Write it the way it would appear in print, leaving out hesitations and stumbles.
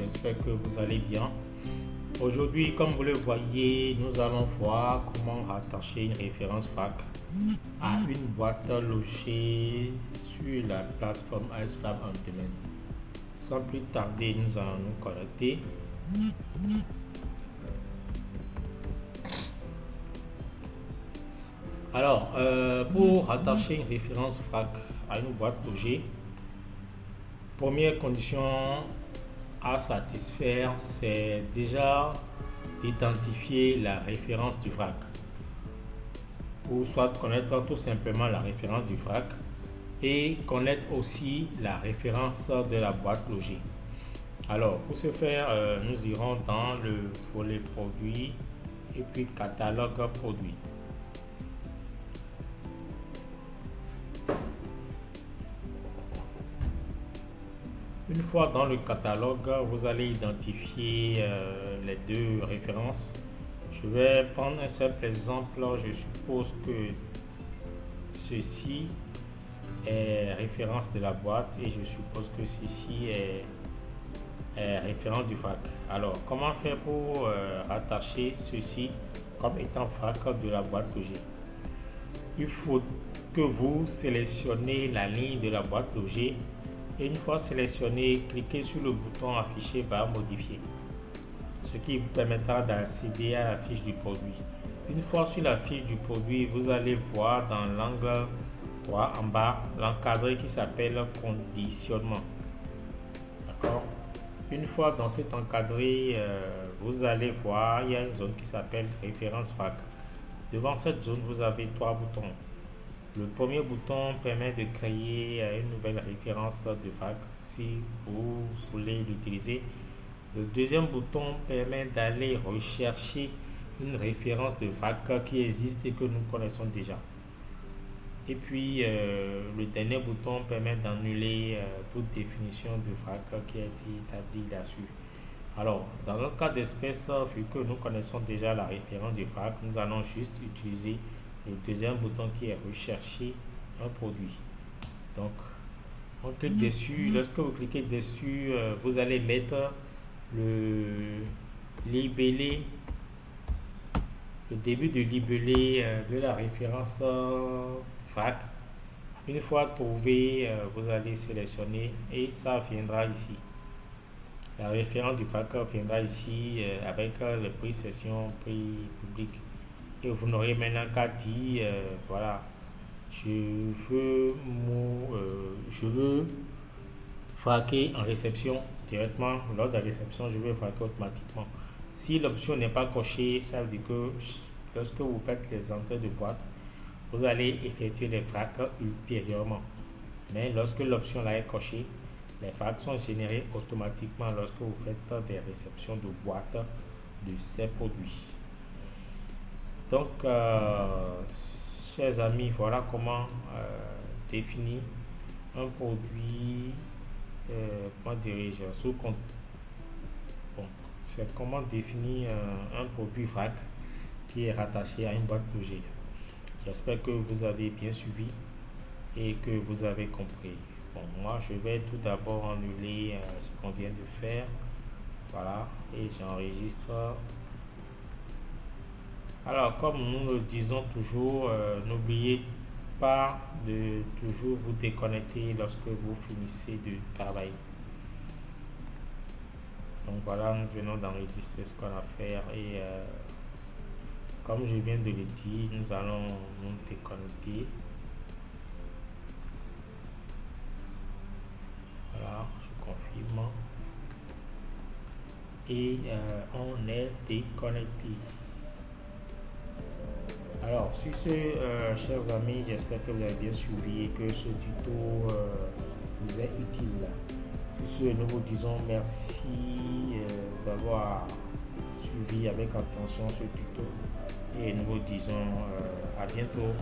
j'espère que vous allez bien. Aujourd'hui, comme vous le voyez, nous allons voir comment rattacher une référence FAQ à une boîte logée sur la plateforme iceFab On Demand. Sans plus tarder, nous allons nous connecter. Alors, pour rattacher une référence FAQ à une boîte logée, première condition à satisfaire, c'est déjà d'identifier la référence du FAQ, ou soit connaître tout simplement la référence du FAQ et connaître aussi la référence de la boîte logée. Alors, pour ce faire, nous irons dans le volet produit et puis catalogue produit. Une fois dans le catalogue, vous allez identifier les deux références. Je vais prendre un simple exemple. Je suppose que ceci est référence de la boîte et je suppose que ceci est référence du FAQ. Alors, comment faire pour rattacher ceci comme étant FAQ de la boîte logée? Il faut que vous sélectionnez la ligne de la boîte logée. Et une fois sélectionné, cliquez sur le bouton affiché barre modifier, ce qui vous permettra d'accéder à la fiche du produit. Une fois sur la fiche du produit, vous allez voir dans l'angle droit en bas l'encadré qui s'appelle conditionnement. D'accord? Une fois dans cet encadré, vous allez voir, il y a une zone qui s'appelle référence FAQ. Devant cette zone, vous avez trois boutons. Le premier bouton permet de créer une nouvelle référence de FAQ si vous voulez l'utiliser. Le deuxième bouton permet d'aller rechercher une référence de FAQ qui existe et que nous connaissons déjà. Et puis le dernier bouton permet d'annuler toute définition de FAQ qui a été établie là-dessus. Alors, dans notre cas d'espèce, vu que nous connaissons déjà la référence de FAQ, nous allons juste utiliser le deuxième bouton qui est rechercher un produit. Donc, on clique dessus. Lorsque vous cliquez dessus, vous allez mettre le libellé, le début de libellé de la référence FAQ. Une fois trouvé, vous allez sélectionner et ça viendra ici. La référence du FAQ viendra ici avec le prix session, prix public. Et vous n'aurez maintenant qu'à dire, voilà, je veux FAQer en réception directement. Lors de la réception, je veux FAQer automatiquement. Si l'option n'est pas cochée, ça veut dire que lorsque vous faites les entrées de boîte, vous allez effectuer les FAQ ultérieurement. Mais lorsque l'option là est cochée, les FAQ sont générés automatiquement lorsque vous faites des réceptions de boîte de ces produits. Donc, chers amis, voilà comment définir un produit, comment dirais-je, sous compte. Bon, c'est comment définir un produit FAQ qui est rattaché à une boîte logée. J'espère que vous avez bien suivi et que vous avez compris. Bon, moi, je vais tout d'abord annuler ce qu'on vient de faire. Voilà, et j'enregistre. Alors, comme nous le disons toujours, n'oubliez pas de toujours vous déconnecter lorsque vous finissez de travailler. Donc voilà, nous venons d'enregistrer ce qu'on a à faire et comme je viens de le dire, nous allons nous déconnecter. Voilà, je confirme. Et on est déconnecté. Alors, sur ce, chers amis, j'espère que vous avez bien suivi et que ce tuto vous est utile. Sur ce, nous vous disons merci d'avoir suivi avec attention ce tuto et nous vous disons à bientôt.